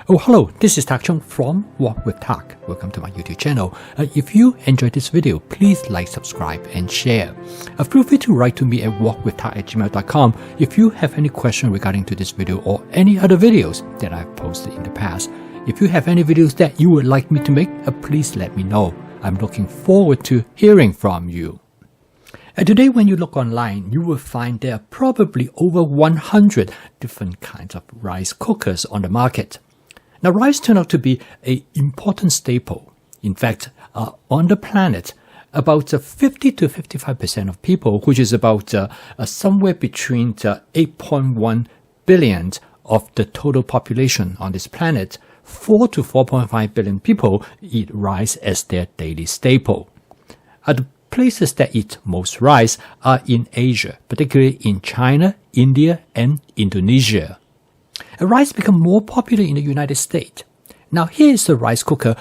Oh, hello, this is Tak Chung from Walk with Tak. Welcome to my YouTube channel. If you enjoyed this video, please like, subscribe, and share. Feel free to write to me at walkwithtak@gmail.com if you have any question regarding to this video or any other videos that I've posted in the past. If you have any videos that you would like me to make, please let me know. I'm looking forward to hearing from you. Today, when you look online, you will find there are probably over 100 different kinds of rice cookers on the market. Now, rice turned out to be an important staple. In fact, on the planet, about 50 to 55% of people, which is about somewhere between 8.1 billion of the total population on this planet, 4 to 4.5 billion people eat rice as their daily staple. The places that eat most rice are in Asia, particularly in China, India, and Indonesia. Rice became more popular in the United States. Now here is the rice cooker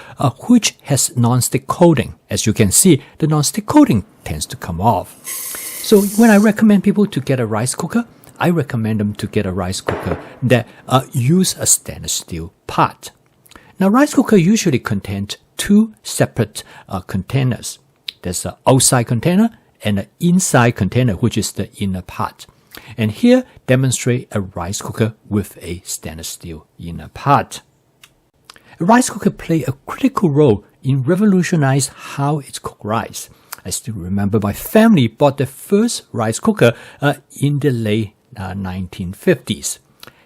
which has non-stick coating. As you can see, the non-stick coating tends to come off. So when I recommend people to get a rice cooker, I recommend them to get a rice cooker that use a stainless steel pot. Now rice cooker usually contains two separate containers. There's an outside container and an inside container, which is the inner pot. And here demonstrate a rice cooker with a stainless steel inner pot. A rice cooker play a critical role in revolutionizing how it's cooked rice. I still remember my family bought their first rice cooker in the late 1950s.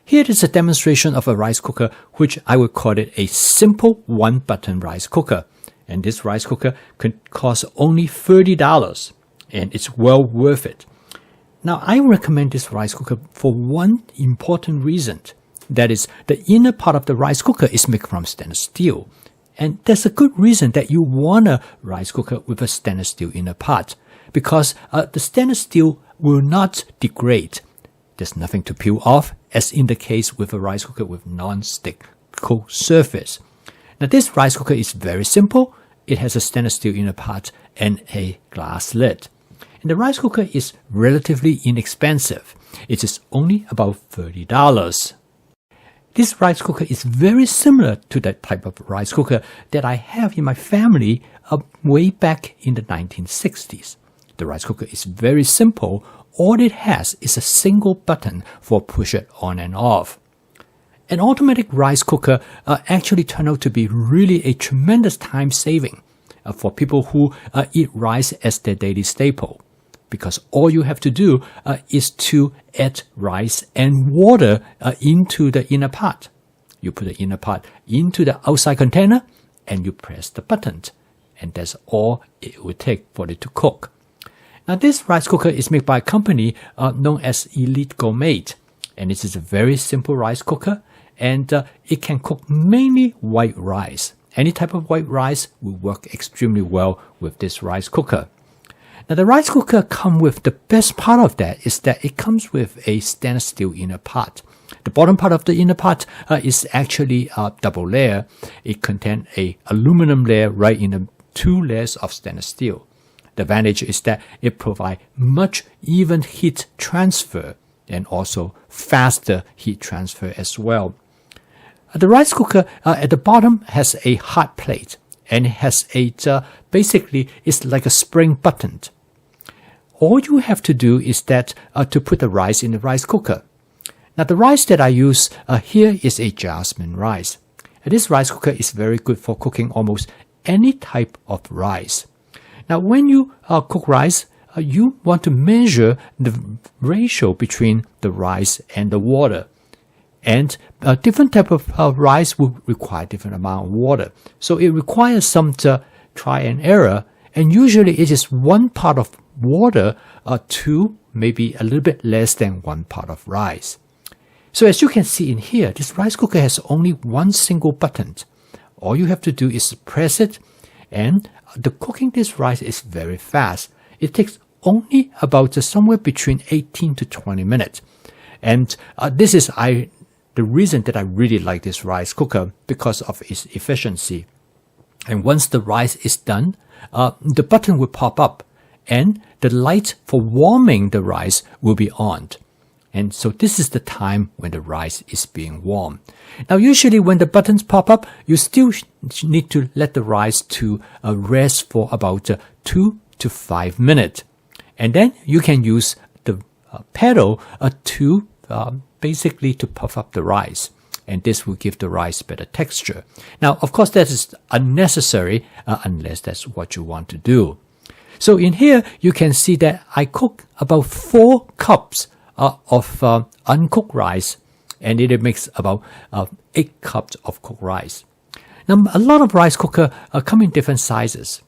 Here is a demonstration of a rice cooker, which I would call it a simple one-button rice cooker. And this rice cooker could cost only $30, and it's well worth it. Now, I recommend this rice cooker for one important reason. That is, the inner part of the rice cooker is made from stainless steel. And there's a good reason that you want a rice cooker with a stainless steel inner part, because the stainless steel will not degrade. There's nothing to peel off, as in the case with a rice cooker with non-stick coat surface. Now, this rice cooker is very simple. It has a stainless steel inner part and a glass lid. And the rice cooker is relatively inexpensive. It is only about $30. This rice cooker is very similar to that type of rice cooker that I have in my family way back in the 1960s. The rice cooker is very simple. All it has is a single button for push it on and off. An automatic rice cooker actually turned out to be really a tremendous time saving for people who eat rice as their daily staple. Because all you have to do is to add rice and water into the inner pot. You put the inner pot into the outside container and you press the button. And that's all it would take for it to cook. Now this rice cooker is made by a company known as Elite Gourmet. And this is a very simple rice cooker. And it can cook mainly white rice. Any type of white rice will work extremely well with this rice cooker. Now the rice cooker comes with the best part of that is that it comes with a stainless steel inner pot. The bottom part of the inner pot is actually a double layer. It contains a aluminum layer right in the two layers of stainless steel. The advantage is that it provides much even heat transfer and also faster heat transfer as well. The rice cooker at the bottom has a hot plate, and it has basically it's like a spring button. All you have to do is that to put the rice in the rice cooker. Now the rice that I use here is a jasmine rice. This rice cooker is very good for cooking almost any type of rice. Now when you cook rice, you want to measure the ratio between the rice and the water. And different type of rice will require different amount of water. So it requires some try and error. And usually it is 1 part of water to maybe a little bit less than 1 part of rice. So as you can see in here, this rice cooker has only one single button. All you have to do is press it. And the cooking this rice is very fast. It takes only about somewhere between 18 to 20 minutes. And this is the reason that I really like this rice cooker because of its efficiency. And once the rice is done, the button will pop up and the light for warming the rice will be on. And so this is the time when the rice is being warmed. Now usually when the buttons pop up, you still need to let the rice to rest for about 2 to 5 minutes. And then you can use the pedal to basically to puff up the rice. And this will give the rice better texture. Now, of course, that is unnecessary unless that's what you want to do. So in here, you can see that I cook about 4 cups of uncooked rice, and it makes about 8 cups of cooked rice. Now, a lot of rice cooker come in different sizes.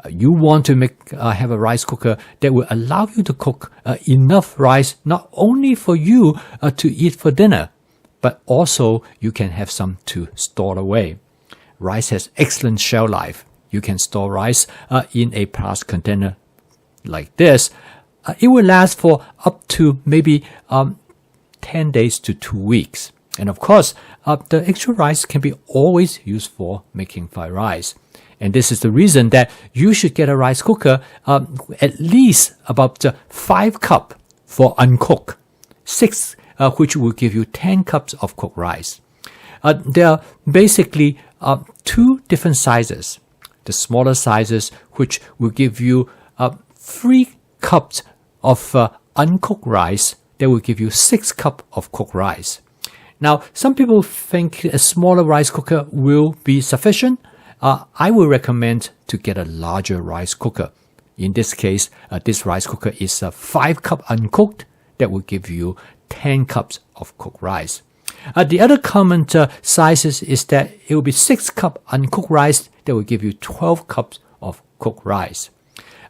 You want to have a rice cooker that will allow you to cook enough rice, not only for you to eat for dinner, but also you can have some to store away. Rice has excellent shelf life. You can store rice in a plastic container like this. It will last for up to maybe 10 days to 2 weeks. And of course, the extra rice can be always used for making fried rice. And this is the reason that you should get a rice cooker at least about 5 cups for uncooked, 6 which will give you 10 cups of cooked rice. There are basically 2 different sizes. The smaller sizes, which will give you 3 cups of uncooked rice, that will give you 6 cups of cooked rice. Now, some people think a smaller rice cooker will be sufficient. I will recommend to get a larger rice cooker. In this case, this rice cooker is 5 cups uncooked. That will give you 10 cups of cooked rice. The other common sizes is that it will be 6 cups uncooked rice. That will give you 12 cups of cooked rice.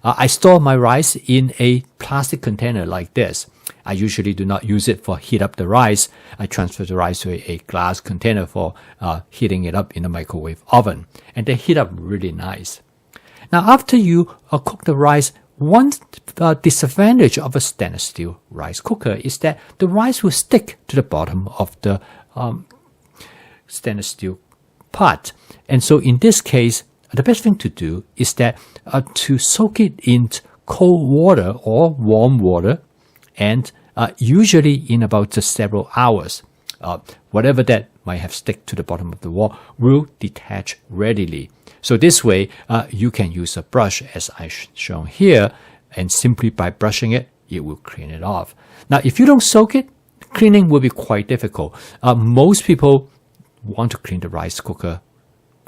I store my rice in a plastic container like this. I usually do not use it for heat up the rice. I transfer the rice to a glass container for heating it up in a microwave oven. And they heat up really nice. Now, after you cook the rice, one disadvantage of a stainless steel rice cooker is that the rice will stick to the bottom of the stainless steel pot. And so in this case, the best thing to do is that to soak it in cold water or warm water, and usually in about several hours. Whatever that might have stick to the bottom of the wall will detach readily. So this way, you can use a brush as I shown here, and simply by brushing it, it will clean it off. Now, if you don't soak it, cleaning will be quite difficult. Most people want to clean the rice cooker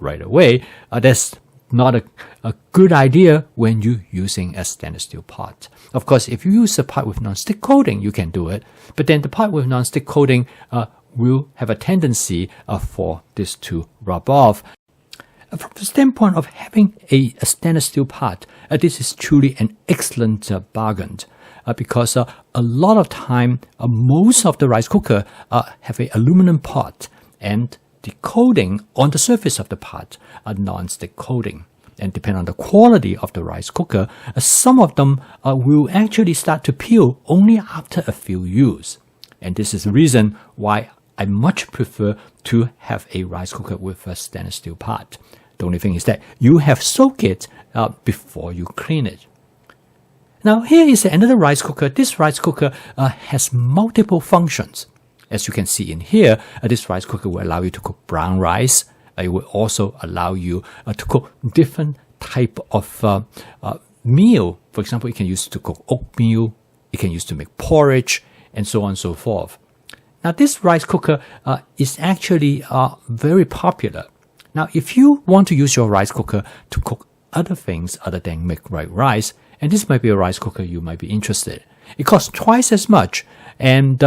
right away. That's not a good idea when you're using a stainless steel pot. Of course, if you use a pot with non-stick coating, you can do it. But then the pot with non-stick coating will have a tendency for this to rub off. From the standpoint of having a stainless steel pot, this is truly an excellent bargain. Because a lot of time, most of the rice cooker have an aluminum pot, and the coating on the surface of the pot are non-stick coating. And depending on the quality of the rice cooker, some of them will actually start to peel only after a few uses. And this is the reason why I much prefer to have a rice cooker with a stainless steel pot. The only thing is that you have soaked it before you clean it. Now here is another rice cooker. This rice cooker has multiple functions. As you can see in here, this rice cooker will allow you to cook brown rice. It will also allow you to cook different type of meal. For example, you can use it to cook oatmeal. You can use it to make porridge, and so on and so forth. Now, this rice cooker is actually very popular. Now, if you want to use your rice cooker to cook other things other than make white rice, and this might be a rice cooker you might be interested in. It costs twice as much, and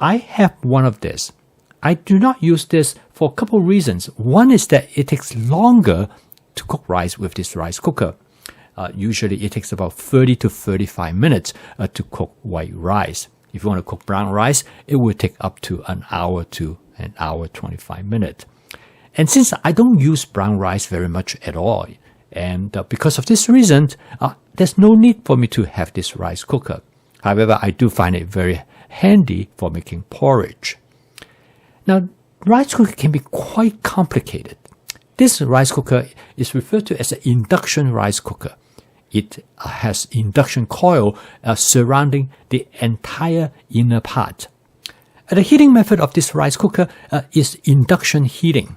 I have one of this. I do not use this for a couple of reasons. One is that it takes longer to cook rice with this rice cooker. Usually it takes about 30 to 35 minutes to cook white rice. If you want to cook brown rice, it will take up to an hour to an hour 25 minutes. And since I don't use brown rice very much at all, and because of this reason, there's no need for me to have this rice cooker. However, I do find it very handy for making porridge. Now, rice cooker can be quite complicated. This rice cooker is referred to as an induction rice cooker. it has induction coil surrounding the entire inner part. The heating method of this rice cooker is induction heating.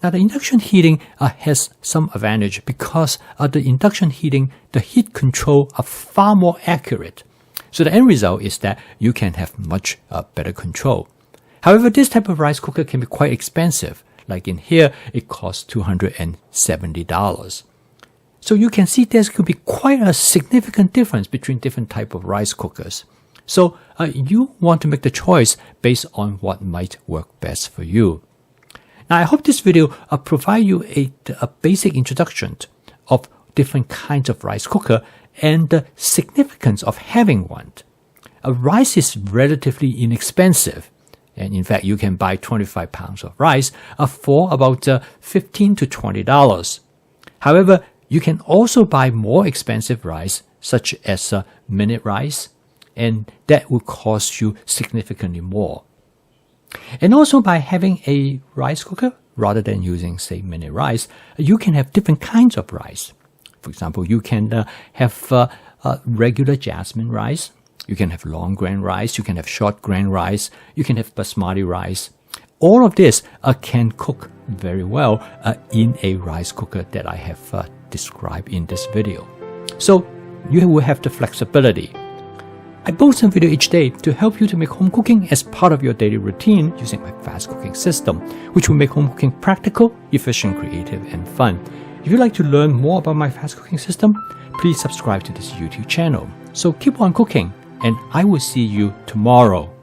Now, the induction heating has some advantage because the induction heating, the heat control are far more accurate. So the end result is that you can have much better control. However, this type of rice cooker can be quite expensive. Like in here, it costs $270. So you can see there could be quite a significant difference between different types of rice cookers. So you want to make the choice based on what might work best for you. Now, I hope this video provide you a basic introduction of different kinds of rice cooker and the significance of having one. Rice is relatively inexpensive. And in fact, you can buy 25 pounds of rice for about $15 to $20. However, you can also buy more expensive rice, such as minute rice, and that will cost you significantly more. And also by having a rice cooker, rather than using, say, minute rice, you can have different kinds of rice. For example, you can have regular jasmine rice. You can have long grain rice, you can have short grain rice, you can have basmati rice. All of this can cook very well in a rice cooker that I have described in this video. So you will have the flexibility. I post a video each day to help you to make home cooking as part of your daily routine using my fast cooking system, which will make home cooking practical, efficient, creative, and fun. If you'd like to learn more about my fast cooking system, please subscribe to this YouTube channel. So keep on cooking, and I will see you tomorrow.